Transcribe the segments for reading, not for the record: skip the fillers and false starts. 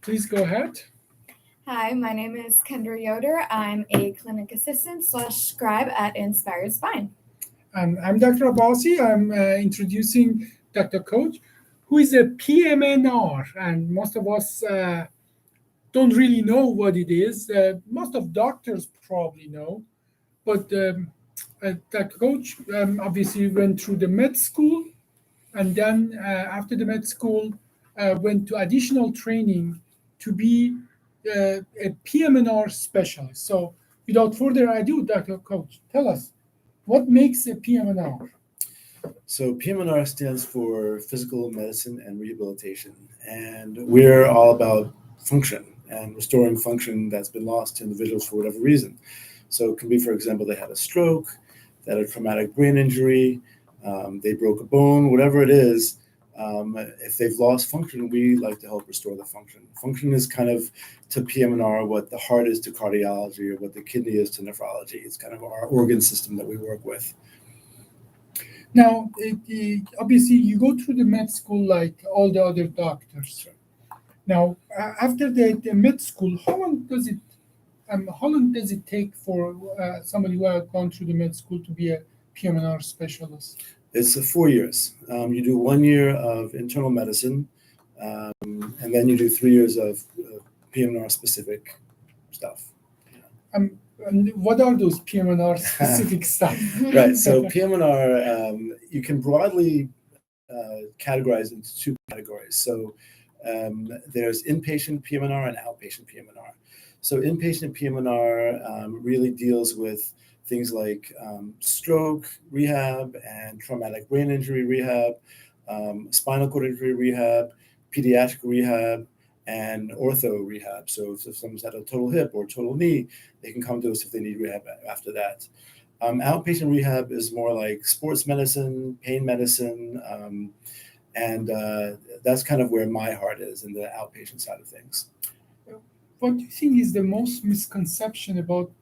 Please go ahead. Hi, my name is Kendra Yoder. I'm a clinic assistant / scribe at Inspired Spine. I'm Dr. Abbasi. I'm introducing Dr. Coach, who is a PM&R, and most of us don't really know what it is. Most of doctors probably know, but Dr. Coach obviously went through the med school, and then after the med school, went to additional training to be a PM&R specialist. So, without further ado, Dr. Coach, tell us what makes a PM&R. So PM&R stands for Physical Medicine and Rehabilitation, and we're all about function and restoring function that's been lost to individuals for whatever reason. So it can be, for example, they had a stroke, they had a traumatic brain injury, they broke a bone, whatever it is. If they've lost function, we like to help restore the function. Function is kind of to PM&R what the heart is to cardiology or what the kidney is to nephrology. It's kind of our organ system that we work with. Now, obviously, you go through the med school like all the other doctors. Now, after the med school, how long does it take for somebody who has gone through the med school to be a PM&R specialist? It's 4 years. You do 1 year of internal medicine, and then you do 3 years of PM&R specific stuff. And what are those PM&R specific stuff? Right. So PM&R, you can broadly categorize into two categories. So there's inpatient PM&R and outpatient PM&R. So inpatient PM&R really deals with things like stroke rehab and traumatic brain injury rehab, spinal cord injury rehab, pediatric rehab, and ortho rehab. So if someone's had a total hip or total knee, they can come to us if they need rehab after that. Outpatient rehab is more like sports medicine, pain medicine, and that's kind of where my heart is in the outpatient side of things. What do you think is the most misconception about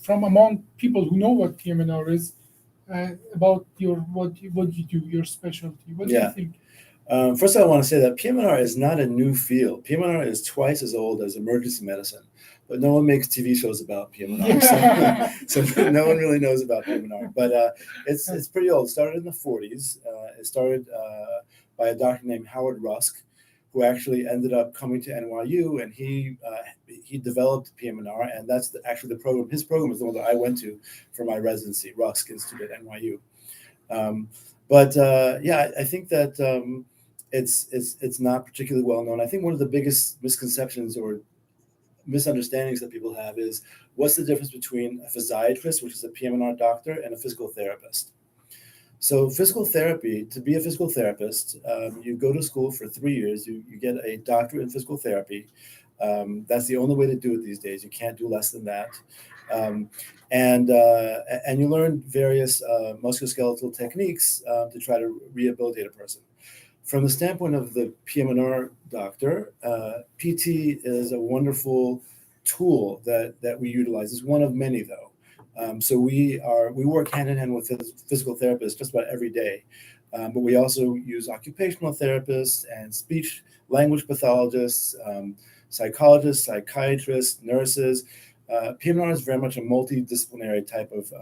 from among people who know what PM&R is about what you do, your specialty? What do you think? First, I want to say that PM&R is not a new field. PM&R is twice as old as emergency medicine, but no one makes TV shows about PM&R, so no one really knows about PM&R. But it's pretty old. It started in the 40s. It started by a doctor named Howard Rusk, who actually ended up coming to NYU, and he developed PM&R, and that's actually the program. His program is the one that I went to for my residency, Rusk Institute at NYU. I think that it's not particularly well known. I think one of the biggest misconceptions or misunderstandings that people have is what's the difference between a physiatrist, which is a PM&R doctor, and a physical therapist. So physical therapy, to be a physical therapist, you go to school for 3 years, you get a doctorate in physical therapy. That's the only way to do it these days. You can't do less than that. And you learn various musculoskeletal techniques to try to rehabilitate a person. From the standpoint of the PM&R doctor, PT is a wonderful tool that we utilize. It's one of many, though. So we work hand in hand with physical therapists just about every day, but we also use occupational therapists and speech language pathologists, psychologists, psychiatrists, nurses. PM&R is very much a multidisciplinary type of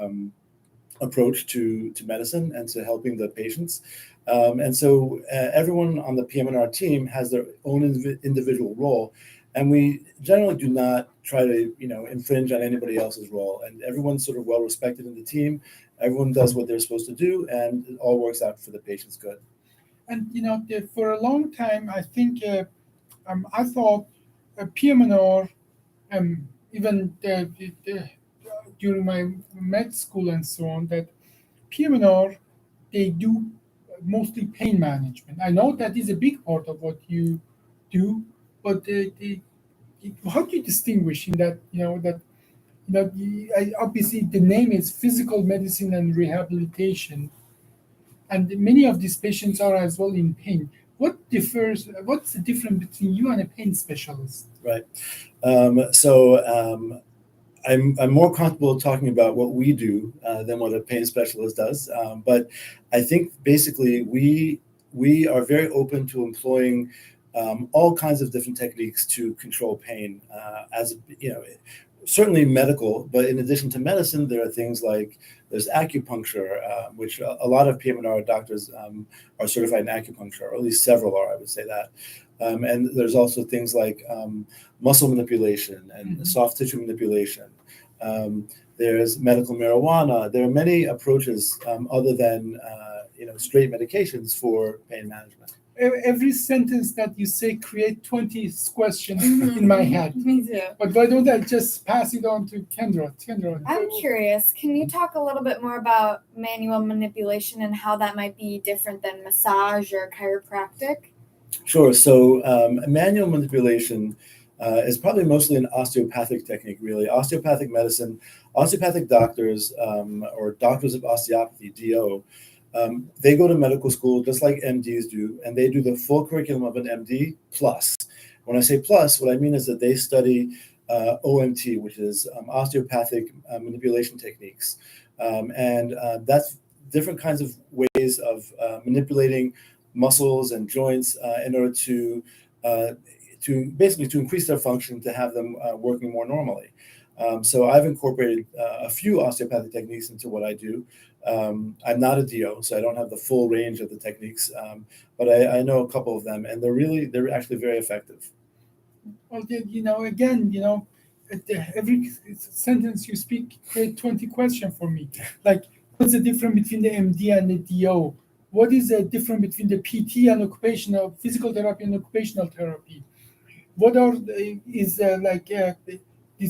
approach to medicine and to helping the patients. And so everyone on the PM&R team has their own individual role, and we generally do not try to, infringe on anybody else's role. And everyone's sort of well respected in the team. Everyone does what they're supposed to do, and it all works out for the patient's good. And for a long time, I think I thought PM&R, even during my med school and so on, that PM&R, they do mostly pain management. I know that is a big part of what you do, but how do you distinguish in that? Obviously the name is physical medicine and rehabilitation, and many of these patients are as well in pain. What's the difference between you and a pain specialist? Right. I'm more comfortable talking about what we do than what a pain specialist does. But I think basically we are very open to employing all kinds of different techniques to control pain. Certainly medical, but in addition to medicine, there are things like there's acupuncture, which a lot of PM&R doctors are certified in acupuncture, or at least several are, I would say that. And there's also things like muscle manipulation and soft tissue manipulation. There's medical marijuana. There are many approaches other than straight medications for pain management. Every sentence that you say create 20 questions in my head. Me too. But why don't I just pass it on to Kendra? I'm curious, can you talk a little bit more about manual manipulation and how that might be different than massage or chiropractic? Sure. So manual manipulation is probably mostly an osteopathic technique, really. Osteopathic medicine, osteopathic doctors or doctors of osteopathy, DO, they go to medical school just like MDs do, and they do the full curriculum of an MD plus. When I say plus, what I mean is that they study OMT, which is osteopathic manipulation techniques. And that's different kinds of ways of manipulating muscles and joints in order to basically to increase their function, to have them working more normally. So I've incorporated a few osteopathic techniques into what I do. I'm not a DO, so I don't have the full range of the techniques, but I know a couple of them, and they're actually very effective. Well, every sentence you speak create 20 questions for me. Like, what's the difference between the MD and the DO? What is the difference between the PT and occupational physical therapy and occupational therapy? What are this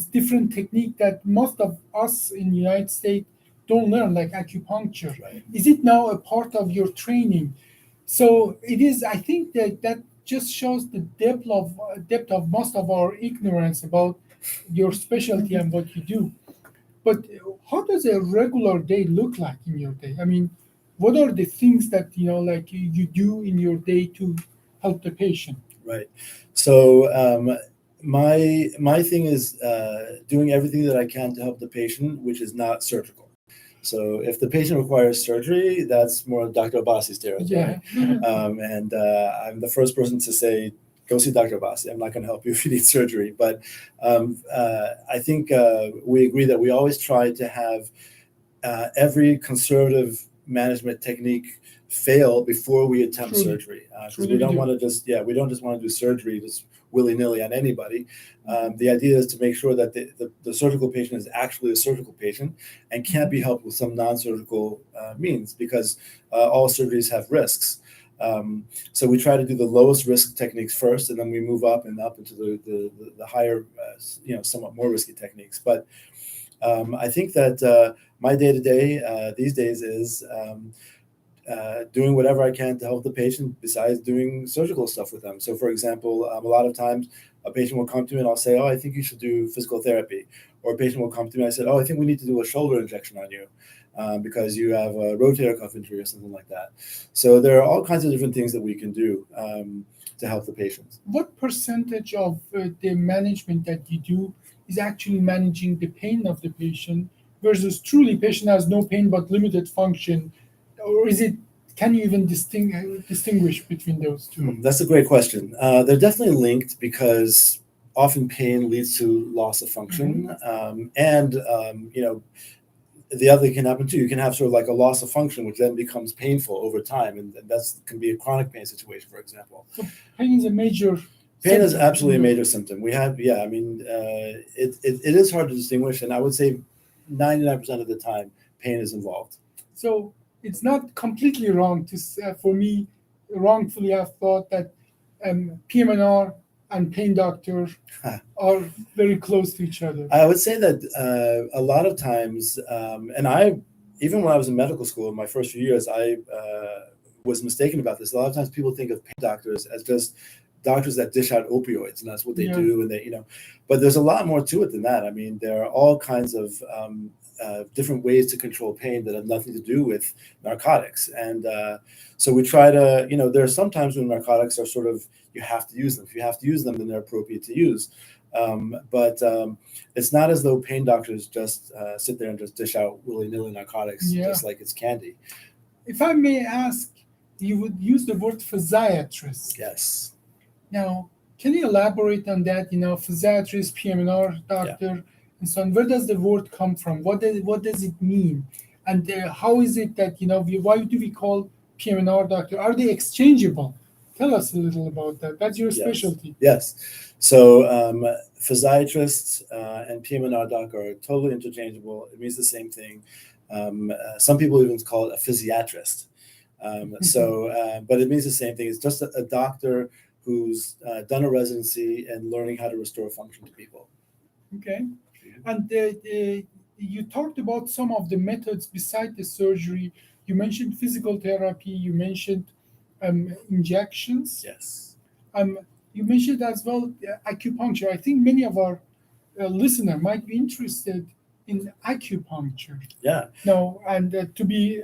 different technique that most of us in the United States don't learn, like acupuncture? Right. Is it now a part of your training? So it is. I think that just shows the depth of most of our ignorance about your specialty and what you do. But how does a regular day look like in your day? I mean, what are the things that you do in your day to help the patient? Right. So my thing is doing everything that I can to help the patient, which is not surgical. So if the patient requires surgery, that's more Dr. Abbasi's territory. Yeah. And I'm the first person to say, go see Dr. Abbasi. I'm not going to help you if you need surgery. But I think we agree that we always try to have every conservative management technique fail before we attempt surgery, because we don't want to we don't just want to do surgery just willy-nilly on anybody. The idea is to make sure that the surgical patient is actually a surgical patient and can't be helped with some non-surgical means, because all surgeries have risks. So we try to do the lowest risk techniques first, and then we move up and up into the higher, somewhat more risky techniques. But I think that my day-to-day these days is doing whatever I can to help the patient besides doing surgical stuff with them. So, for example, a lot of times a patient will come to me and I'll say, oh, I think you should do physical therapy. Or a patient will come to me and I said, oh, I think we need to do a shoulder injection on you because you have a rotator cuff injury or something like that. So there are all kinds of different things that we can do to help the patients. What percentage of the management that you do is actually managing the pain of the patient versus truly patient has no pain but limited function? Or can you even distinguish between those two? That's a great question. They're definitely linked because often pain leads to loss of function. And the other thing can happen too. You can have sort of like a loss of function, which then becomes painful over time. And that can be a chronic pain situation, for example. So pain is a major Pain is absolutely a major symptom. We have, it is hard to distinguish. And I would say 99% of the time, pain is involved. So it's not completely wrong for me, wrongfully have thought that PM&R and pain doctor are very close to each other. I would say that a lot of times, and even when I was in medical school in my first few years, I was mistaken about this. A lot of times people think of pain doctors as just doctors that dish out opioids, and that's what they do. And but there's a lot more to it than that. I mean, there are all kinds of different ways to control pain that have nothing to do with narcotics. And so we try to, there are some times when narcotics are sort of, you have to use them. If you have to use them, then they're appropriate to use. But it's not as though pain doctors just sit there and just dish out willy-nilly narcotics, just like it's candy. If I may ask, you would use the word physiatrist. Yes. Now, can you elaborate on that? Physiatrist, PM&R doctor, and so on. Where does the word come from? What does it mean? And how is it that why do we call PM&R doctor? Are they exchangeable? Tell us a little about that. That's your specialty. Yes. So physiatrists and PM&R doc are totally interchangeable. It means the same thing. Some people even call it a physiatrist. But it means the same thing. It's just a doctor who's done a residency and learning how to restore function to people. Okay. And you talked about some of the methods beside the surgery. You mentioned physical therapy. You mentioned injections. Yes. You mentioned as well acupuncture. I think many of our listeners might be interested in acupuncture. Yeah. No, and to be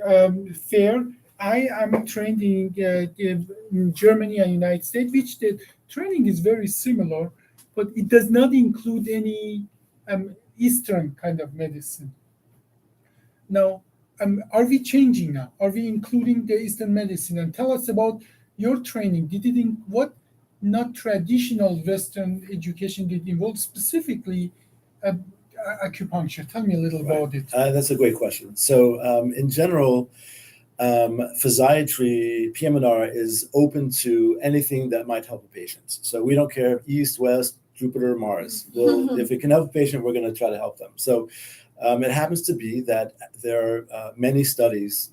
fair, I am trained in Germany and United States, which the training is very similar, but it does not include any Eastern kind of medicine. Now, are we changing now? Are we including the Eastern medicine? And tell us about your training. What not traditional Western education did involve specifically acupuncture? Tell me a little about it. That's a great question. So in general, physiatry, PM&R is open to anything that might help a patient. So we don't care East, West, Jupiter, Mars. If we can help a patient, we're going to try to help them. So it happens to be that there are many studies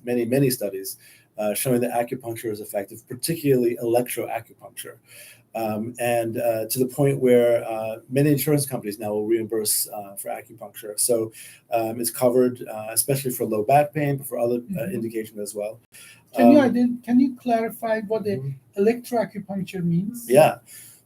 showing that acupuncture is effective, particularly electroacupuncture. And to the point where many insurance companies now will reimburse for acupuncture. So it's covered, especially for low back pain, but for other indications as well. Can you clarify what the electroacupuncture means? Yeah.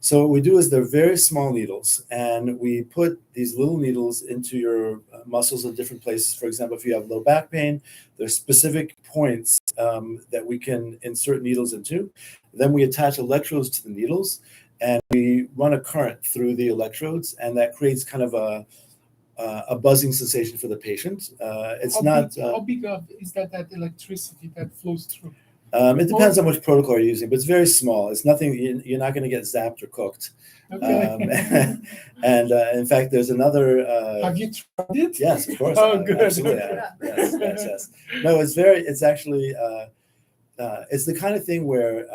So what we do is they're very small needles, and we put these little needles into your muscles in different places. For example, if you have low back pain, there's specific points that we can insert needles into. Then we attach electrodes to the needles, and we run a current through the electrodes, and that creates kind of a buzzing sensation for the patient. How big is that electricity that flows through? It depends on which protocol you're using, but it's very small. It's nothing. You're not going to get zapped or cooked. Okay. And in fact, there's another. Have you tried it? Yes, of course. Oh, good. Absolutely. Yes. No, it's actually. It's the kind of thing where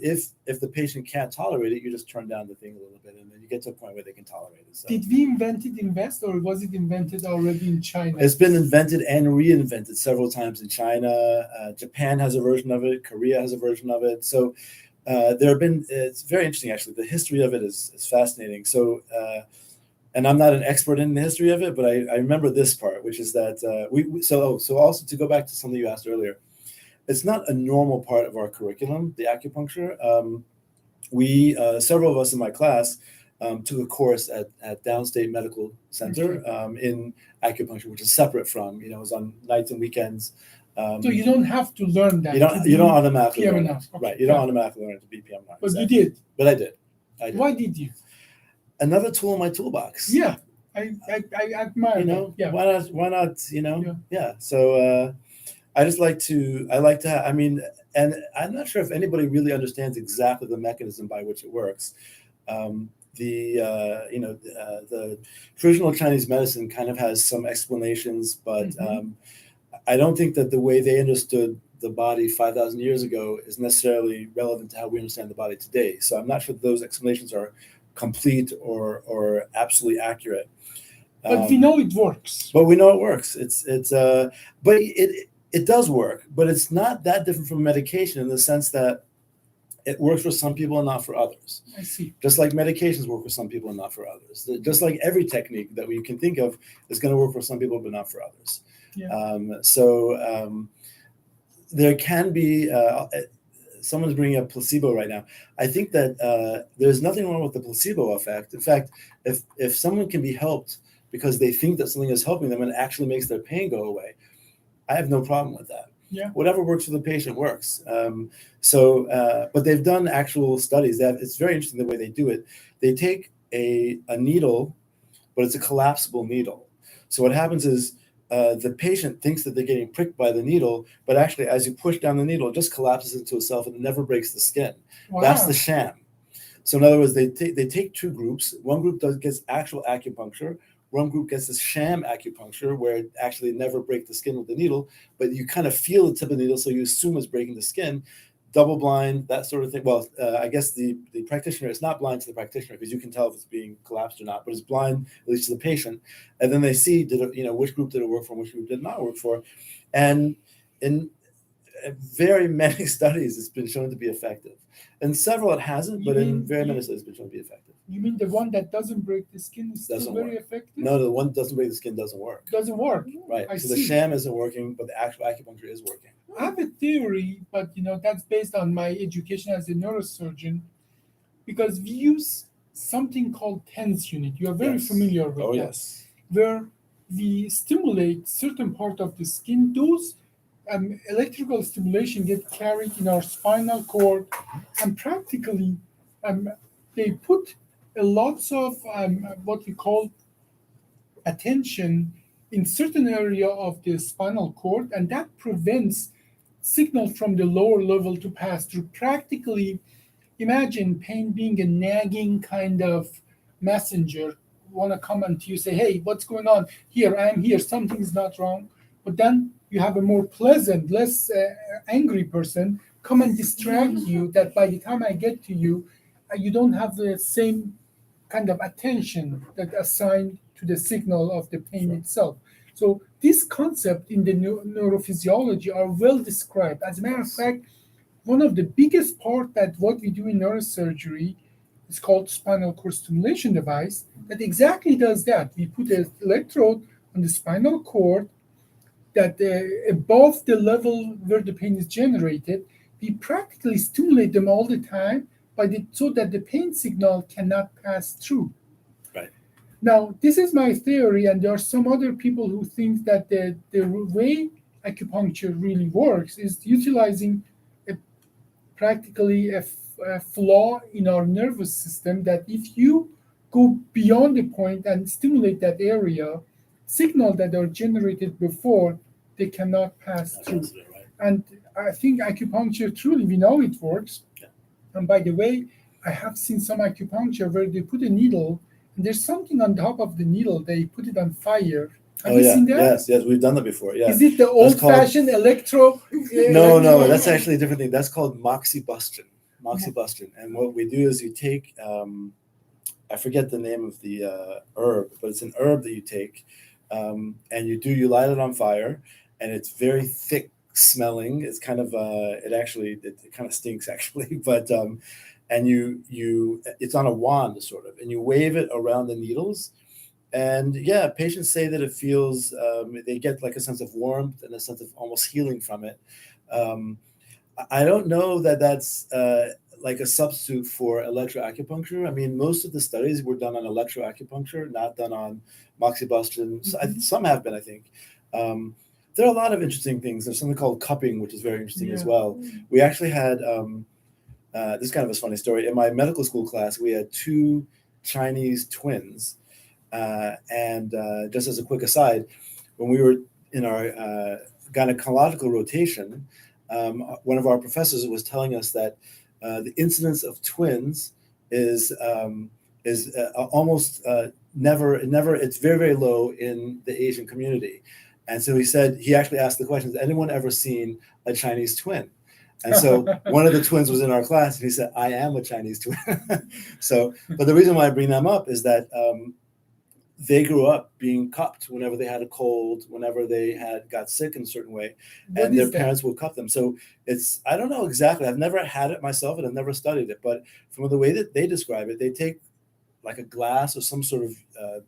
if the patient can't tolerate it, you just turn down the thing a little bit, and then you get to a point where they can tolerate it. So. Did we invent it in West, or was it invented already in China? It's been invented and reinvented several times in China. Japan has a version of it. Korea has a version of it. So there have been. It's very interesting, actually. The history of it is fascinating. So. And I'm not an expert in the history of it, but I remember this part, which is that so also to go back to something you asked earlier. It's not a normal part of our curriculum, the acupuncture. Several of us in my class took a course at Downstate Medical Center in acupuncture, which is separate from, it was on nights and weekends. So you don't have to learn that. You don't automatically learn it. Okay. Right, you don't automatically learn it to be PM&R. But exactly. You did. But I did. Why did you? Another tool in my toolbox. Yeah, I admire that. Yeah. Why not, Yeah. So I like to have, and I'm not sure if anybody really understands exactly the mechanism by which it works. The traditional Chinese medicine kind of has some explanations, but I don't think that the way they understood the body 5,000 years ago is necessarily relevant to how we understand the body today. So I'm not sure that those explanations are complete or absolutely accurate. But we know it works. But we know it works. But it does work, but it's not that different from medication in the sense that it works for some people and not for others. I see. Just like medications work for some people and not for others. Just like every technique that we can think of is going to work for some people but not for others. Yeah. There can be, someone's bringing up placebo right now. I think that there's nothing wrong with the placebo effect. In fact, if someone can be helped because they think that something is helping them and it actually makes their pain go away, I have no problem with that. Yeah. Whatever works for the patient works. But they've done actual studies. It's very interesting the way they do it. They take a needle, but it's a collapsible needle. So what happens is the patient thinks that they're getting pricked by the needle, but actually as you push down the needle, it just collapses into itself and it never breaks the skin. Wow. That's the sham. So in other words, they take two groups. One group gets actual acupuncture. One group gets this sham acupuncture where it actually never break the skin with the needle, but you kind of feel the tip of the needle, so you assume it's breaking the skin. Double blind, that sort of thing. Well, I guess the practitioner is not blind to the practitioner because you can tell if it's being collapsed or not, but it's blind at least to the patient. And then they see which group did it work for, and which group did not work for. And in very many studies, it's been shown to be effective. In several, it hasn't, but in very many studies, it's been shown to be effective. You mean the one that doesn't break the skin is still very effective? No, the one that doesn't break the skin doesn't work. Doesn't work. Right. So the sham isn't working, but the actual acupuncture is working. I have a theory, but that's based on my education as a neurosurgeon, because we use something called TENS unit. You are very familiar with that. Yes. Where we stimulate certain part of the skin. Those electrical stimulation get carried in our spinal cord, and practically they put a lots of what we call attention in certain area of the spinal cord, and that prevents signal from the lower level to pass through. Practically, imagine pain being a nagging kind of messenger, want to come and you say, hey, what's going on? Here, I am here, something's not wrong. But then you have a more pleasant, less angry person come and distract you, that by the time I get to you, you don't have the same kind of attention that assigned to the signal of the pain itself. So this concept in the neurophysiology are well described. As a matter of fact, one of the biggest part that what we do in neurosurgery is called spinal cord stimulation device that exactly does that. We put an electrode on the spinal cord that above the level where the pain is generated, we practically stimulate them all the time so that the pain signal cannot pass through. Right. Now, this is my theory, and there are some other people who think that the way acupuncture really works is utilizing practically a flaw in our nervous system, that if you go beyond the point and stimulate that area, signals that are generated before, they cannot pass through. Right. And I think acupuncture, truly, we know it works. Yeah. And by the way, I have seen some acupuncture where they put a needle, and there's something on top of the needle, they put it on fire. Have you seen that? Yes, we've done that before. Yeah. Is it the old-fashioned electro? No, that's actually a different thing. That's called moxibustion. And what we do is you take, I forget the name of the herb, but it's an herb that you take, and you light it on fire, and it's very thick smelling. It's kind of it kind of stinks actually, but and it's on a wand sort of, and you wave it around the needles. And yeah, patients say that it feels, they get like a sense of warmth and a sense of almost healing from it. I don't know that that's like a substitute for electroacupuncture. I mean, most of the studies were done on electroacupuncture, not done on moxibustion. Mm-hmm. Some have been, I think. There are a lot of interesting things. There's something called cupping, which is very interesting as well. We actually had, this is kind of a funny story. In my medical school class, we had two Chinese twins. And just as a quick aside, when we were in our gynecological rotation, one of our professors was telling us that the incidence of twins is almost never. It's very, very low in the Asian community. And so he actually asked the question, has anyone ever seen a Chinese twin? And so one of the twins was in our class, and he said, I am a Chinese twin. But the reason why I bring them up is that they grew up being cupped whenever they had a cold, whenever they got sick in a certain way, and their parents would cup them. So I don't know exactly. I've never had it myself, and I've never studied it. But from the way that they describe it, they take like a glass or some sort of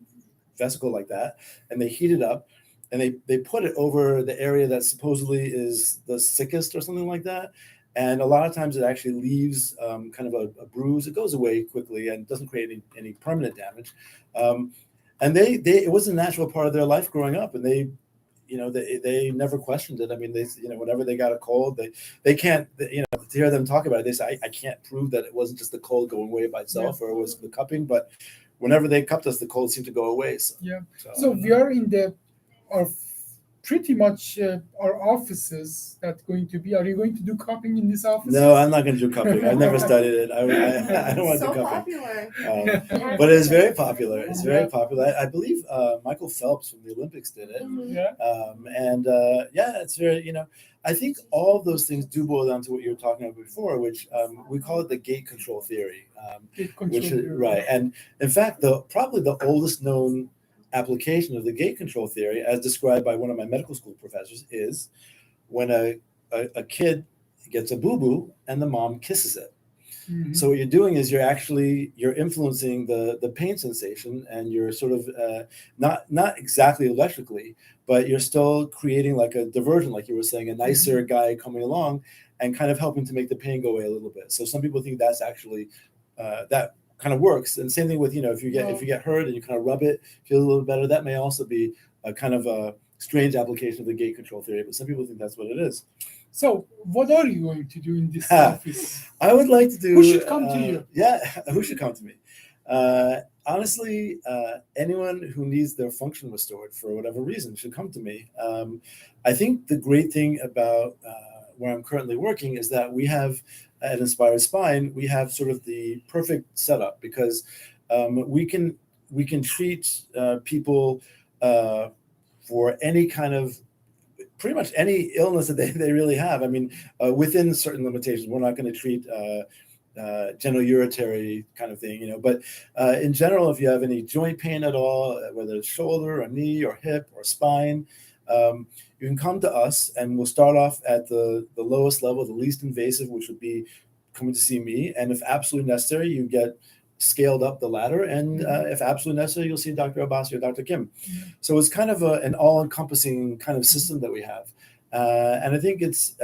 vesicle like that, and they heat it up, and they put it over the area that supposedly is the sickest or something like that. And a lot of times it actually leaves kind of a bruise. It goes away quickly and doesn't create any permanent damage. And it was a natural part of their life growing up, and they never questioned it. I mean, whenever they got a cold, they can't, to hear them talk about it, they say, I can't prove that it wasn't just the cold going away by itself, or it was the cupping, but whenever they cupped us, the cold seemed to go away. So we are in our pretty much our offices that going to be. Are you going to do cupping in this office? No, I'm not going to do cupping. I've never studied it. I don't want to So do cupping. popular. But it's very popular. It's very popular. I believe Michael Phelps from the Olympics did it. Yeah. It's very, I think all of those things do boil down to what you were talking about before, which we call it the gate control theory. Gate control Which is theory. right. And in fact, probably the oldest known application of the gate control theory, as described by one of my medical school professors, is when a kid gets a boo-boo and the mom kisses it. Mhm. So what you're doing is you're influencing the pain sensation, and you're sort of not exactly electrically, but you're still creating like a diversion, like you were saying, a nicer guy coming along and kind of helping to make the pain go away a little bit. So some people think that's actually that kind of works. And same thing with, if you get hurt and you kind of rub it, feel a little better, that may also be a kind of a strange application of the gate control theory, but some people think that's what it is. So what are you going to do in this office? I would like to do. Who should come to you? Yeah, who should come to me? Honestly, anyone who needs their function restored for whatever reason should come to me. I think the great thing about where I'm currently working is that we have at Inspired Spine, we have sort of the perfect setup, because we can treat people for any kind of pretty much any illness that they really have. I mean, within certain limitations. We're not going to treat genitourinary kind of thing, but in general, if you have any joint pain at all, whether it's shoulder or knee or hip or spine, you can come to us, and we'll start off at the lowest level, the least invasive, which would be coming to see me. And if absolutely necessary, you get scaled up the ladder, and if absolutely necessary, you'll see Dr. Abbasi or Dr. Kim. So it's kind of an all-encompassing kind of system that we have. And I think it's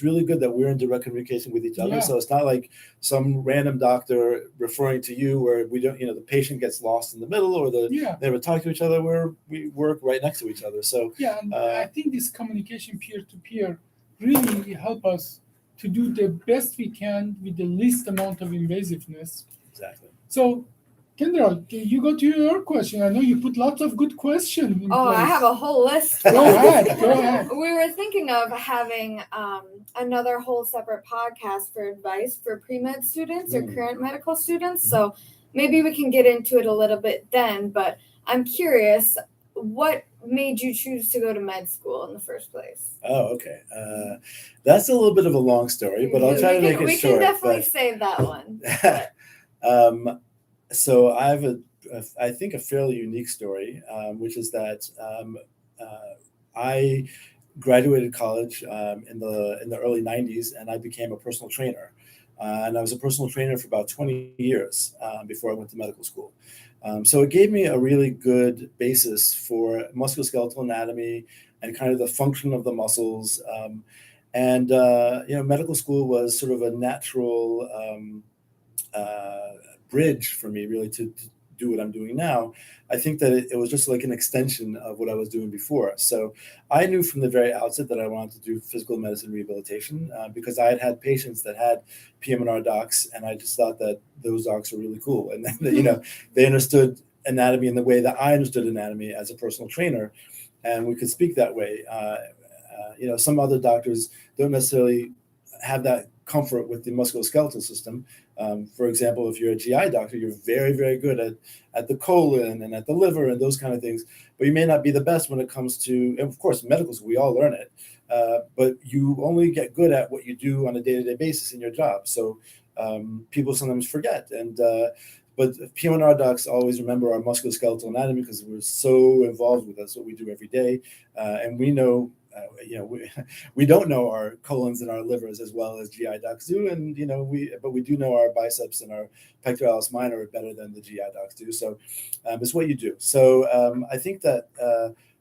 really good that we're in direct communication with each other. Yeah. So it's not like some random doctor referring to you where we don't, the patient gets lost in the middle, or they never talk to each other, where we work right next to each other. So and I think this communication peer-to-peer really help us to do the best we can with the least amount of invasiveness. Exactly. So, Kendra, you go to your question. I know you put lots of good questions. I have a whole list. Go ahead. We were thinking of having another whole separate podcast for advice for pre-med students or current medical students. So maybe we can get into it a little bit then. But I'm curious, what made you choose to go to med school in the first place? Oh, okay. That's a little bit of a long story, but I'll try to make it short. We can definitely save that one. So I have I think a fairly unique story, which is that I graduated college in the early 90s, and I became a personal trainer. And I was a personal trainer for about 20 years before I went to medical school. So it gave me a really good basis for musculoskeletal anatomy and kind of the function of the muscles. Medical school was sort of a natural bridge for me, really, to do what I'm doing now. I think that it was just like an extension of what I was doing before. So I knew from the very outset that I wanted to do physical medicine rehabilitation because I had patients that had PM&R docs, and I just thought that those docs were really cool. And then, they understood anatomy in the way that I understood anatomy as a personal trainer, and we could speak that way. Some other doctors don't necessarily have that comfort with the musculoskeletal system. For example, if you're a GI doctor, you're very, very good at the colon and at the liver and those kind of things, but you may not be the best when it comes to, and of course, medical school, we all learn it, but you only get good at what you do on a day-to-day basis in your job. So people sometimes forget. But PM&R docs always remember our musculoskeletal anatomy because we're so involved with that's what we do every day. And we know, we don't know our colons and our livers as well as GI docs do. And, but we do know our biceps and our pectoralis minor better than the GI docs do. So it's what you do. So I think that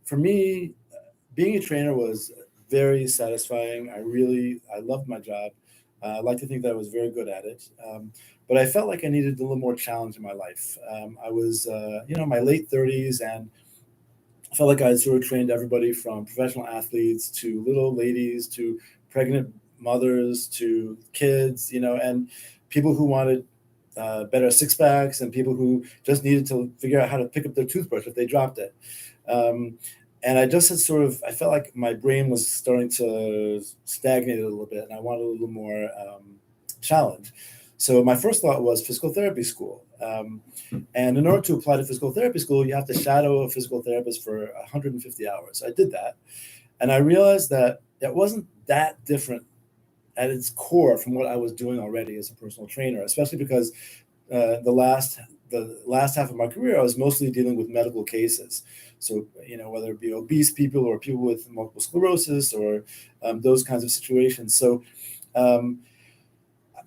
for me, being a trainer was very satisfying. I loved my job. I like to think that I was very good at it. But I felt like I needed a little more challenge in my life. I was, in my late 30s, and I felt like I had sort of trained everybody from professional athletes to little ladies to pregnant mothers to kids, and people who wanted better six packs and people who just needed to figure out how to pick up their toothbrush if they dropped it. and I just had I felt like my brain was starting to stagnate a little bit, and I wanted a little more challenge. So my first thought was physical therapy school. And in order to apply to physical therapy school, you have to shadow a physical therapist for 150 hours. I did that. And I realized that it wasn't that different at its core from what I was doing already as a personal trainer, especially because the last half of my career, I was mostly dealing with medical cases. So, whether it be obese people or people with multiple sclerosis or those kinds of situations. So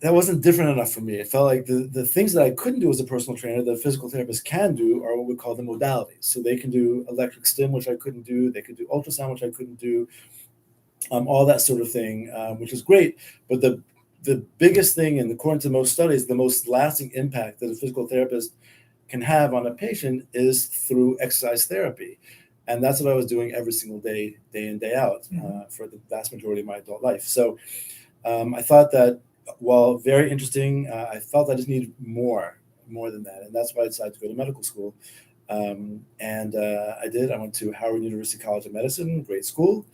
that wasn't different enough for me. It felt like the things that I couldn't do as a personal trainer, that physical therapists can do, are what we call the modalities. So they can do electric stim, which I couldn't do. They could do ultrasound, which I couldn't do. All that sort of thing, which is great. But the biggest thing, and according to most studies, the most lasting impact that a physical therapist can have on a patient is through exercise therapy. And that's what I was doing every single day in, day out, for the vast majority of my adult life. So I thought that, while very interesting, I felt I just needed more than that. And that's why I decided to go to medical school. And I did. I went to Howard University College of Medicine, great school,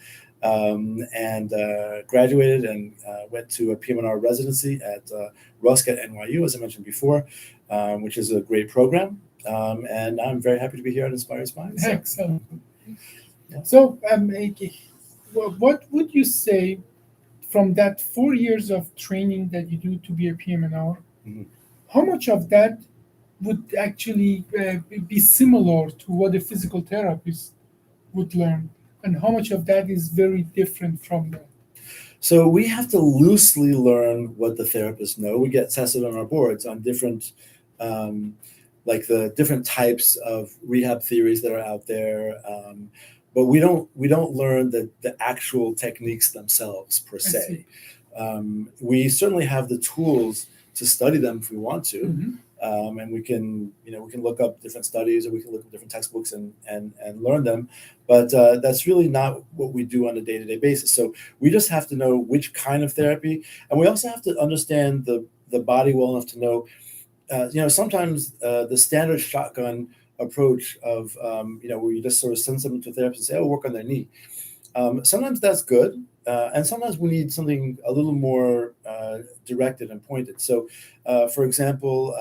and graduated and went to a PM&R residency at Rusk at NYU, as I mentioned before, which is a great program. And I'm very happy to be here at Inspire Spine. So, Excellent. Yeah. So, what would you say from that 4 years of training that you do to be a PM&R? How much of that would actually be similar to what a physical therapist would learn, and how much of that is very different from that? So we have to loosely learn what the therapists know. We get tested on our boards on different, like the different types of rehab theories that are out there. But we don't learn the actual techniques themselves per se. We certainly have the tools to study them if we want to, and we can look up different studies, or we can look up different textbooks and learn them. But that's really not what we do on a day-to-day basis. So we just have to know which kind of therapy, and we also have to understand the body well enough to know. Sometimes the standard shotgun approach of where you just sort of send someone to a therapist and say, "Oh, work on their knee." Sometimes that's good, and sometimes we need something a little more directed and pointed. So, for example,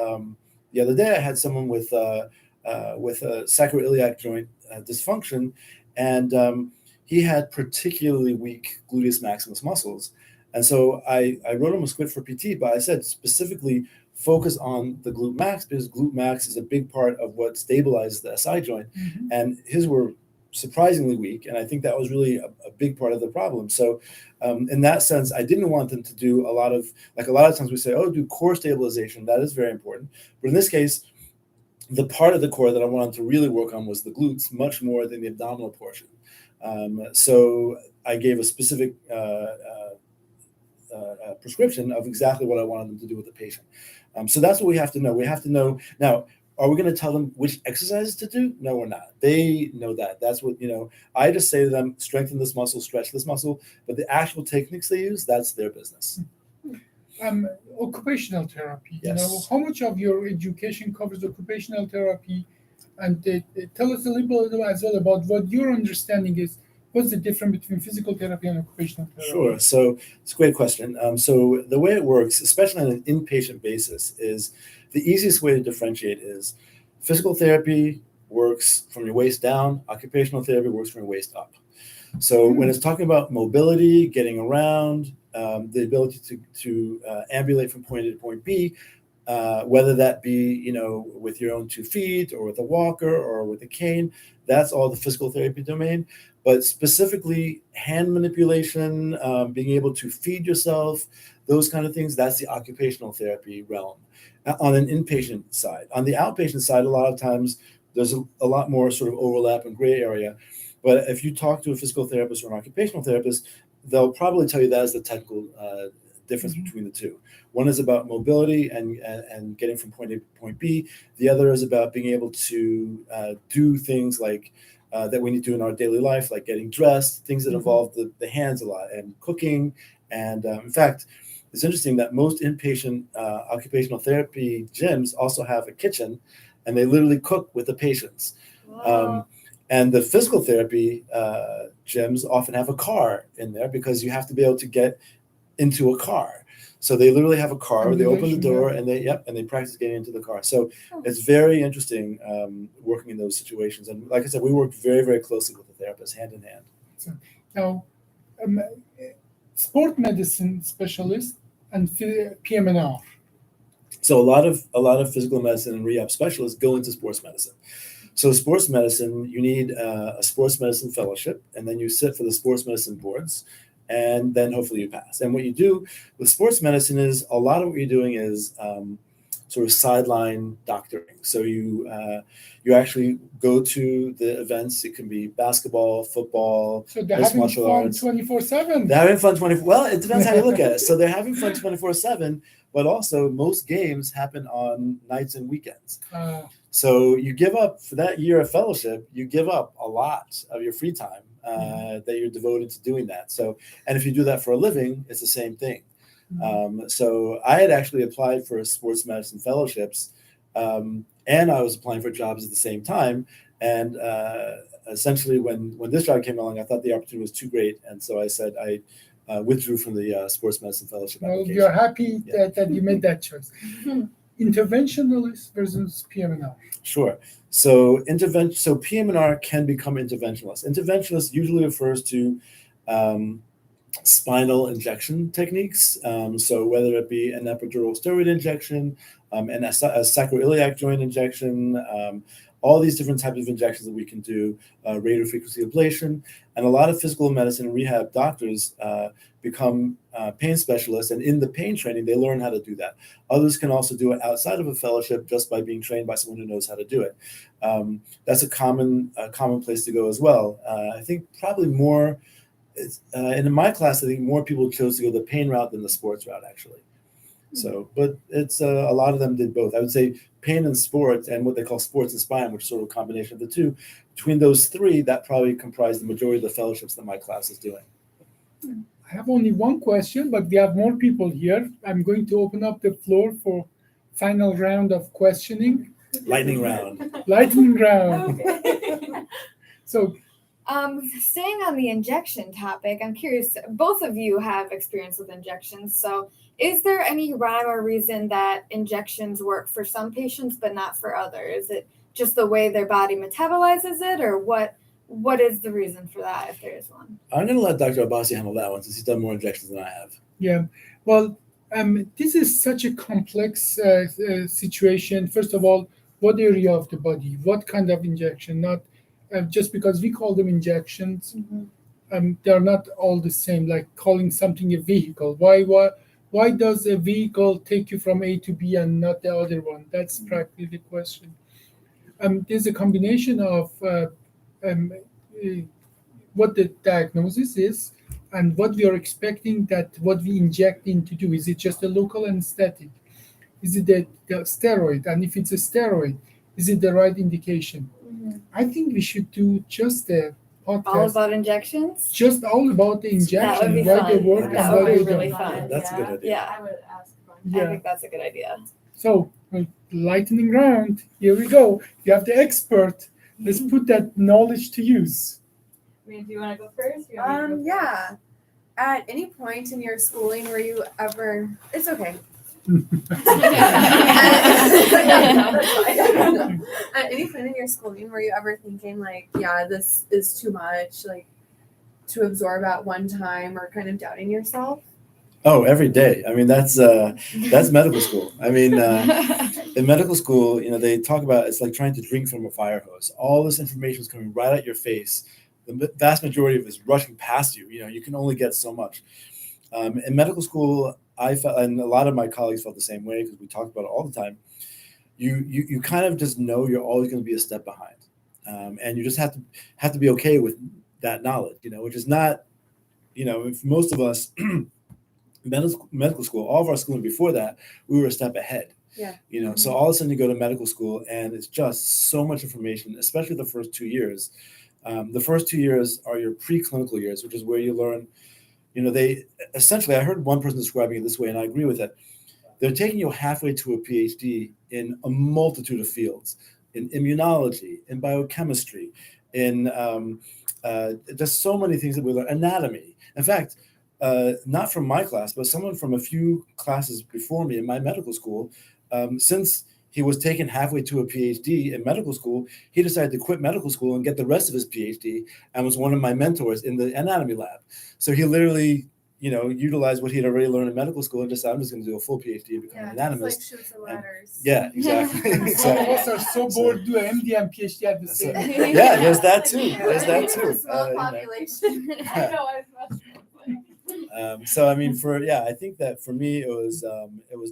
the other day I had someone with a sacroiliac joint dysfunction, and he had particularly weak gluteus maximus muscles. And so I wrote him a script for PT, but I said specifically focus on the glute max, because glute max is a big part of what stabilizes the SI joint. And his were surprisingly weak, and I think that was really a big part of the problem. So in that sense, I didn't want them to do a lot of times we say, oh, do core stabilization. That is very important. But in this case, the part of the core that I wanted to really work on was the glutes, much more than the abdominal portion. So I gave a specific prescription of exactly what I wanted them to do with the patient. So that's what we have to know. We have to know now. Are we going to tell them which exercises to do? No, we're not. They know that. That's what, I just say to them, strengthen this muscle, stretch this muscle, but the actual techniques they use, that's their business. Occupational therapy. Yes. How much of your education covers occupational therapy? And tell us a little bit as well about what your understanding is. What's the difference between physical therapy and occupational therapy? Sure. So it's a great question. So the way it works, especially on an inpatient basis, is the easiest way to differentiate is physical therapy works from your waist down, occupational therapy works from your waist up. So when it's talking about mobility, getting around, the ability to ambulate from point A to point B, whether that be, with your own 2 feet or with a walker or with a cane, that's all the physical therapy domain. But specifically hand manipulation, being able to feed yourself, those kind of things, that's the occupational therapy realm on an inpatient side. On the outpatient side, a lot of times there's a lot more sort of overlap and gray area. But if you talk to a physical therapist or an occupational therapist, they'll probably tell you that is the technical difference between the two. One is about mobility and getting from point A to point B. The other is about being able to do things like that we need to do in our daily life, like getting dressed, things that involve the hands a lot, and cooking. And in fact, it's interesting that most inpatient occupational therapy gyms also have a kitchen, and they literally cook with the patients. Wow. And the physical therapy gyms often have a car in there because you have to be able to get into a car. So they literally have a car. They open the door and they practice getting into the car. So it's very interesting working in those situations. And like I said, we work very, very closely with the therapist, hand in hand. So now, sport medicine specialist and PM&R. So a lot of physical medicine and rehab specialists go into sports medicine. So sports medicine, you need a sports medicine fellowship, and then you sit for the sports medicine boards, and then hopefully you pass. And what you do with sports medicine is a lot of what you're doing is sort of sideline doctoring. So you actually go to the events. It can be basketball, football, so they're having martial fun arts. 24/7. They're having fun 24. Well, it depends how you look at it. So they're having fun 24/7, but also most games happen on nights and weekends. So you give up for that year of fellowship. You give up a lot of your free time that you're devoted to doing that. So, and if you do that for a living, it's the same thing. So I had actually applied for sports medicine fellowships, and I was applying for jobs at the same time. And essentially, when this job came along, I thought the opportunity was too great, and so I said I withdrew from the sports medicine fellowship application. You're happy that you made that choice. Interventionalist versus PM&R. Sure. So PM&R can become interventionalist. Interventionalist usually refers to spinal injection techniques. So whether it be an epidural steroid injection, a sacroiliac joint injection, all these different types of injections that we can do, radiofrequency ablation, and a lot of physical medicine and rehab doctors become pain specialists, and in the pain training, they learn how to do that. Others can also do it outside of a fellowship just by being trained by someone who knows how to do it. That's a common place to go as well. I think probably more, and in my class, I think more people chose to go the pain route than the sports route, actually. So, but it's a lot of them did both. I would say pain and sports, and what they call sports and spine, which is sort of a combination of the two. Between those three, that probably comprised the majority of the fellowships that my class is doing. I have only one question, but we have more people here. I'm going to open up the floor for final round of questioning. Lightning round. Lightning round. So, staying on the injection topic, I'm curious, both of you have experience with injections. So is there any rhyme or reason that injections work for some patients but not for others? Is it just the way their body metabolizes it, or what is the reason for that, if there is one? I'm going to let Dr. Abbasi handle that one since he's done more injections than I have. Yeah, well, this is such a complex situation. First of all, what area of the body, what kind of injection? Not just because we call them injections, they're not all the same. Like calling something a vehicle. Why does a vehicle take you from A to B and not the other one? That's practically the question. There's a combination of what the diagnosis is and what we are expecting that what we inject in to do. Is it just a local anesthetic? Is it the steroid? And if it's a steroid, is it the right indication? I think we should do just a podcast. All about injections? Just all about the injection. That would be why fun. they work That and would why be they really don't. fun. That's a good idea. Yeah, I would ask fun. Yeah. I think that's a good idea. So, lightning round. Here we go. You have the expert. Let's put that knowledge to use. I mean, do you want to go first? You want me to go Yeah. At any point in your schooling were you ever, it's okay. At any point in your schooling were you ever thinking like, yeah, this is too much, like to absorb at one time, or kind of doubting yourself? Oh, every day. I mean, that's medical school. I mean, in medical school, they talk about it's like trying to drink from a fire hose. All this information is coming right at your face. The vast majority of it is rushing past you. You can only get so much. In medical school, I felt, and a lot of my colleagues felt the same way because we talked about it all the time. You kind of just know you're always going to be a step behind, and you just have to be okay with that knowledge. Which is not, for most of us. Medical school, all of our schooling before that, we were a step ahead. Yeah. So all of a sudden you go to medical school and it's just so much information, especially the first 2 years. The first 2 years are your preclinical years, which is where you learn, they essentially, I heard one person describing it this way, and I agree with it. They're taking you halfway to a PhD in a multitude of fields, in immunology, in biochemistry, in just so many things that we learn. Anatomy. In fact, not from my class, but someone from a few classes before me in my medical school, since he was taken halfway to a PhD in medical school, he decided to quit medical school and get the rest of his PhD and was one of my mentors in the anatomy lab. So he literally, utilized what he had already learned in medical school and decided I'm just going to do a full PhD and become an It's anatomist. like shoots and ladders. Yeah, exactly. Some of exactly. us are so bored do MD and PhD at the same time. Yeah, there's that too. There's that It's too. a small population. I know, I was So I mean, I think that for me it was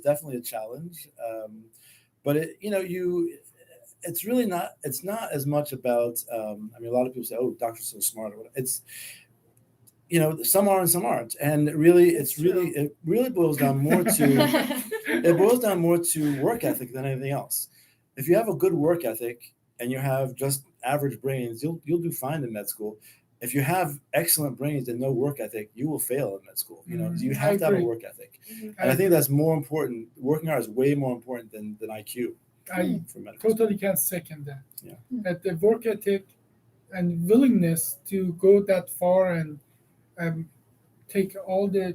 definitely a challenge. But it's really not. It's not as much about. I mean, a lot of people say, "Oh, doctors are so smart." Or whatever. It's some are and some aren't, and really, it really boils down more to work ethic than anything else. If you have a good work ethic and you have just average brains, you'll do fine in med school. If you have excellent brains and no work ethic, you will fail in med school. You have to have a work ethic, and I think that's more important. Working hard is way more important than IQ. I for medical totally can second that. Yeah. That the work ethic and willingness to go that far and take all the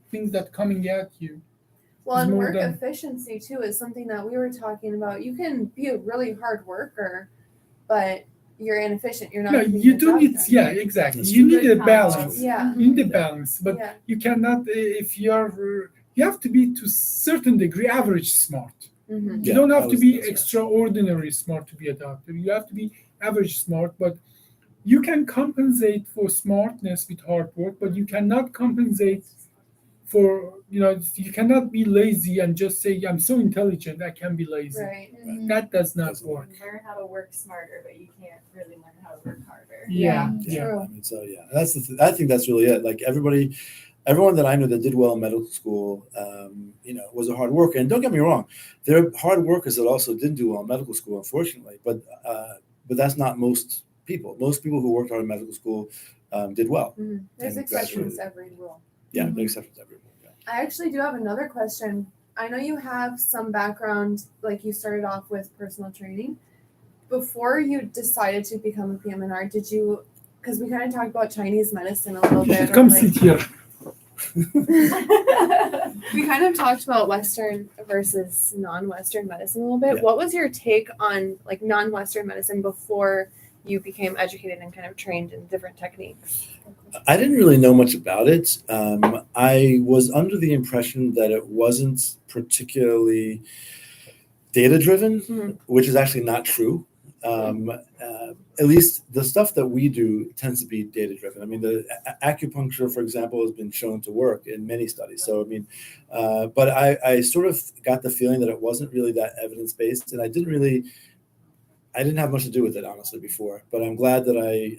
things that coming at you. Well, It's and more work than- efficiency too is something that we were talking about. You can be a really hard worker, but you're inefficient. You're not. No, getting you the do job need. done. Yeah, exactly. That's You true. need a Good balance. Yeah. You need a balance, but Yeah. you cannot. If you have to be to certain degree average smart. Mm-hmm. You don't have to be that's right. extraordinary smart to be a doctor. You have to be average smart, but you can compensate for smartness with hard work, but you cannot compensate for, you cannot be lazy and just say, I'm so intelligent, I can be lazy. Right. That does not Doesn't work. learn how to work smarter, but you can't really learn how to work harder. Yeah. True. I mean, so that's I think that's really it. Like everyone that I know that did well in medical school, was a hard worker. And don't get me wrong, there are hard workers that also didn't do well in medical school, unfortunately. But that's not most people. Most people who worked hard in medical school did well. Mm-hmm. There's And exceptions to every rule. Yeah, no exceptions to every rule. Yeah. I actually do have another question. I know you have some background, like you started off with personal training. Before you decided to become a PM&R, did you? Because we kind of talked about Chinese medicine a little You bit. should come like- sit here. We kind of talked about Western versus non-Western medicine a little bit. Yeah. What was your take on like non-Western medicine before you became educated and kind of trained in different techniques? I didn't really know much about it. I was under the impression that it wasn't particularly data-driven, Mhm. which is actually not true. At least the stuff that we do tends to be data-driven. I mean, the acupuncture, for example, has been shown to work in many studies. So, I mean, but I sort of got the feeling that it wasn't really that evidence-based, and I didn't have much to do with it, honestly, before. But I'm glad that I,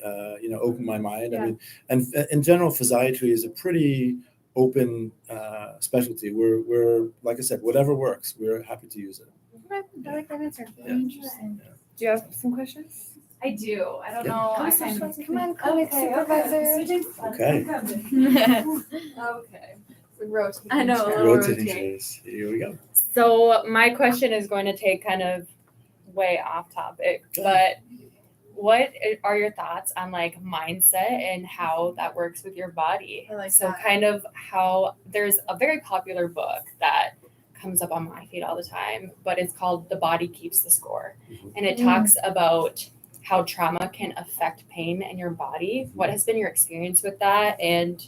opened my mind. Yeah. I mean, and in general, physiatry is a pretty open specialty. We're like I said, whatever works, we're happy to use it. Okay, I like that answer. Yeah. Interesting. Do you have some questions? I do. I don't Yeah. know. Come I sit kind close. of. Come on, Okay, supervisor. Okay. Okay. Rotating. I know, a chair. little Rotating rotate. chairs. Here we go. So my question is going to take kind of way off topic, Go but what are your thoughts on like mindset and how that works with your body? I like So that. kind of how there's a very popular book that comes up on my feed all the time, but it's called The Body Keeps the Score. Mhm. And it talks about how trauma can affect pain in your body. What has been your experience with that? And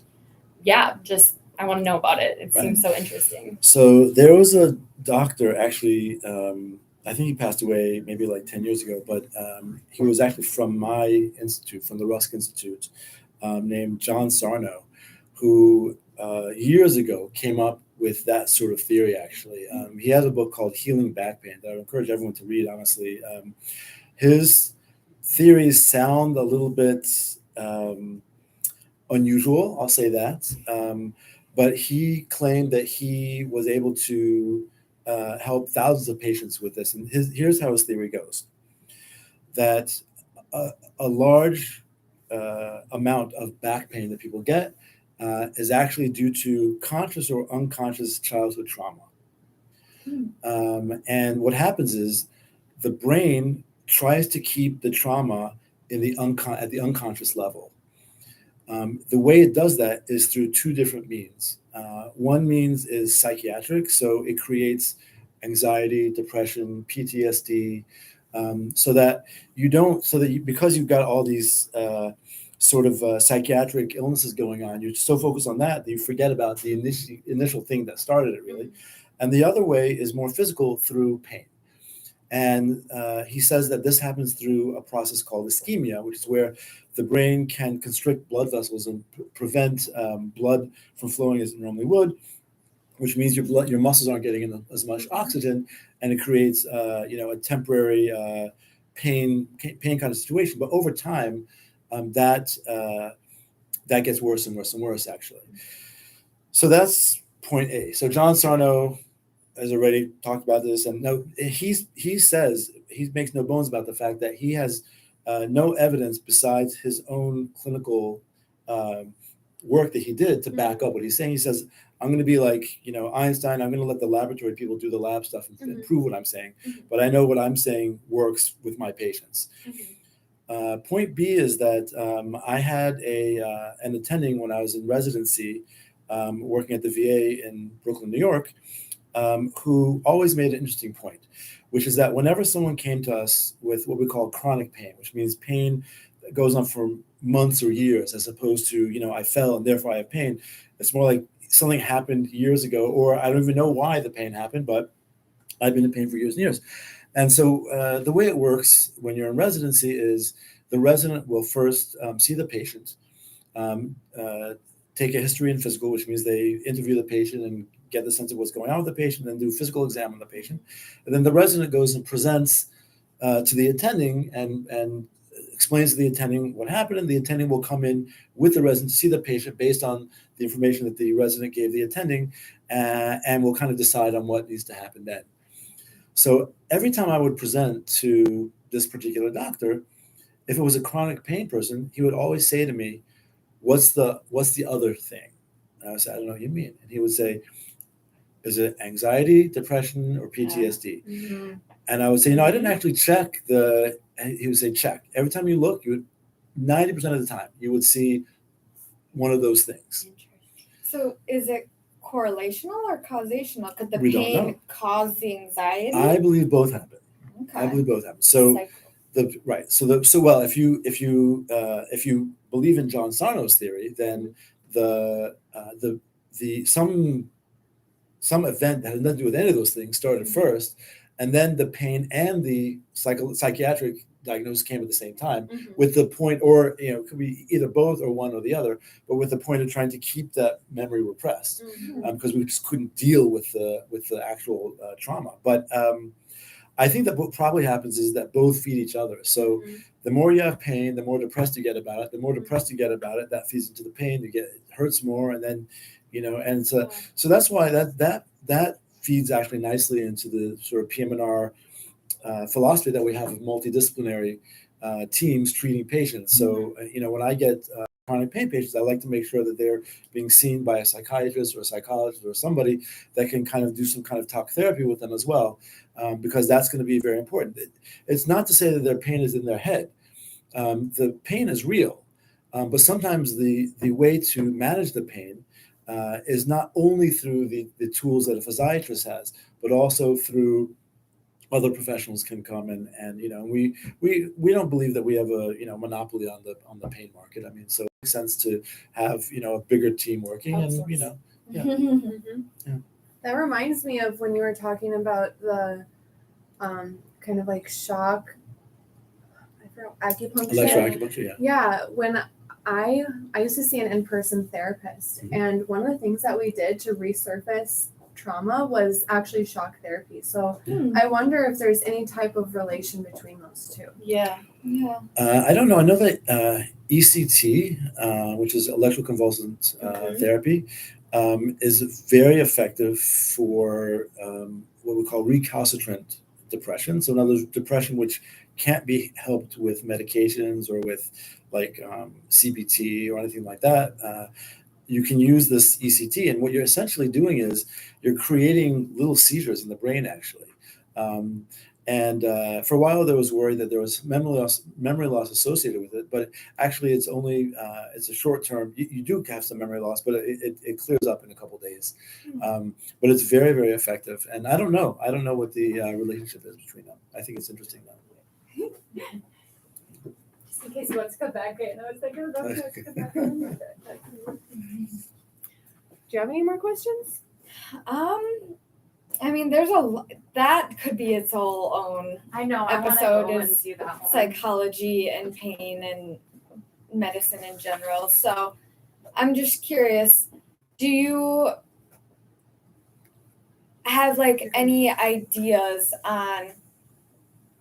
just I want to know about it. It Right. seems so interesting. So there was a doctor, actually, I think he passed away maybe like 10 years ago, but he was actually from my institute, from the Rusk Institute, named John Sarno, who years ago came up with that sort of theory, actually. He has a book called Healing Back Pain that I would encourage everyone to read, honestly. His theories sound a little bit unusual, I'll say that. But he claimed that he was able to help thousands of patients with this. And here's how his theory goes: that a large amount of back pain that people get is actually due to conscious or unconscious childhood trauma. And what happens is the brain tries to keep the trauma at the unconscious level. The way it does that is through two different means. One means is psychiatric, so it creates anxiety, depression, PTSD, because you've got all these psychiatric illnesses going on, you're so focused on that you forget about the initial thing that started it, really. And the other way is more physical, through pain. And he says that this happens through a process called ischemia, which is where the brain can constrict blood vessels and prevent blood from flowing as it normally would, which means your muscles aren't getting in as much oxygen, and it creates a temporary pain kind of situation. But over time, that gets worse and worse and worse, actually. So that's point A. So John Sarno has already talked about this, and he says, he makes no bones about the fact that he has no evidence besides his own clinical work that he did to back up what he's saying. He says, I'm going to be like, Einstein. I'm going to let the laboratory people do the lab stuff and prove what I'm saying. But I know what I'm saying works with my patients. Point B is that I had an attending when I was in residency, working at the VA in Brooklyn, New York, who always made an interesting point, which is that whenever someone came to us with what we call chronic pain, which means pain that goes on for months or years, as opposed to, I fell and therefore I have pain. It's more like something happened years ago, or I don't even know why the pain happened, but I've been in pain for years and years. And so the way it works when you're in residency is the resident will first see the patient, take a history and physical, which means they interview the patient and get the sense of what's going on with the patient, then do a physical exam on the patient. And then the resident goes and presents to the attending and explains to the attending what happened, and the attending will come in with the resident to see the patient based on the information that the resident gave the attending, and will kind of decide on what needs to happen then. So every time I would present to this particular doctor, if it was a chronic pain person, he would always say to me, what's the other thing? And I would say, I don't know what you mean. And he would say, is it anxiety, depression, or PTSD? And I would say, I didn't actually check he would say, check. Every time you look, 90% of the time, you would see one of those things. So is it correlational or causational? Could the We don't know. pain cause the anxiety? I believe both happen. Okay. I believe both happen. So if you believe in John Sarno's theory, then some event that had nothing to do with any of those things started first, and then the pain and the psychiatric diagnosis came at the same time, with the point, or it could be either both or one or the other, but with the point of trying to keep that memory repressed, because we just couldn't deal with the actual trauma. But I think that what probably happens is that both feed each other. So the more you have pain, the more depressed you get about it. The more depressed you get about it, that feeds into the pain. It hurts more, and then and so that's why that feeds actually nicely into the sort of PM&R philosophy that we have of multidisciplinary teams treating patients. So when I get chronic pain patients, I like to make sure that they're being seen by a psychiatrist or a psychologist or somebody that can kind of do some kind of talk therapy with them as well, because that's going to be very important. It's not to say that their pain is in their head. The pain is real, but sometimes the way to manage the pain is not only through the tools that a physiatrist has, but also through other professionals can come and we don't believe that we have a monopoly on the pain market. I mean, so it makes sense to have a bigger team working, That reminds me of when you were talking about the kind of like shock, acupuncture. Electroacupuncture, Yeah, when I used to see an in-person therapist, and one of the things that we did to resurface trauma was actually shock therapy. So I wonder if there's any type of relation between those two. Yeah. I don't know. I know that ECT, which is electroconvulsant therapy, is very effective for what we call recalcitrant depression. So in other words, depression which can't be helped with medications or with like CBT or anything like that. You can use this ECT, and what you're essentially doing is you're creating little seizures in the brain, actually. And for a while, there was worry that there was memory loss associated with it, but actually, it's only it's a short term. You do have some memory loss, but it clears up in a couple days. But it's very, very effective. And I don't know what the relationship is between them. I think it's interesting though. Just in case you want to come back in. I was like, oh, don't have to come back in. Do you have any more questions? I mean, there's that could be its whole own I know. Episode I want to go is and do that one. psychology and pain and medicine in general. So I'm just curious, do you have like any ideas on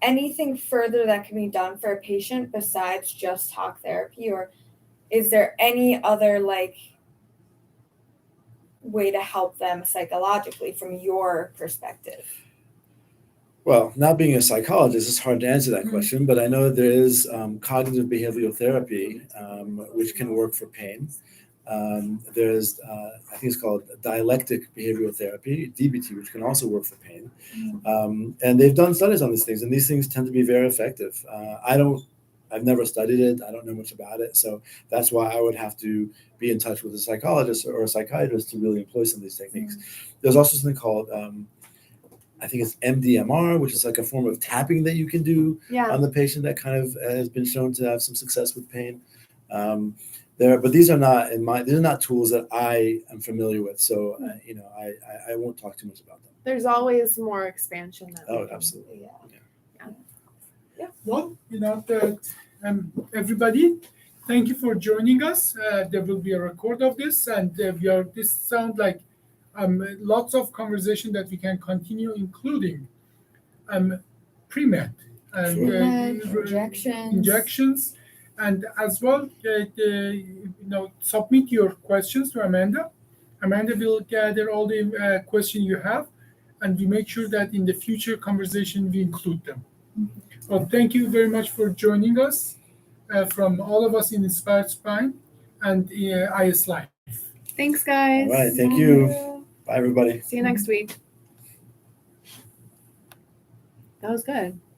anything further that can be done for a patient besides just talk therapy, or is there any other like way to help them psychologically from your perspective? Well, not being a psychologist, it's hard to answer that question, but I know there is cognitive behavioral therapy, which can work for pain. There's, I think it's called dialectic behavioral therapy, DBT, which can also work for pain. And they've done studies on these things, and these things tend to be very effective. I've never studied it. I don't know much about it. So that's why I would have to be in touch with a psychologist or a psychiatrist to really employ some of these techniques. There's also something called, I think it's MDMR, which is like a form of tapping that you can do on the patient that kind of has been shown to have some success with pain. But these are not these are not tools that I am familiar with. So, I won't talk too much about them. There's always more expansion. Absolutely. Well, everybody, thank you for joining us. There will be a record of this, and this sounds like lots of conversation that we can continue, including pre-med and injections, and as well, submit your questions to Amanda. Amanda will gather all the questions you have, and we make sure that in the future conversation we include them. Well, thank you very much for joining us from all of us in Inspired Spine and IS Life. Thanks, guys. All right. Thank you. Bye, everybody. See you next week. That was good.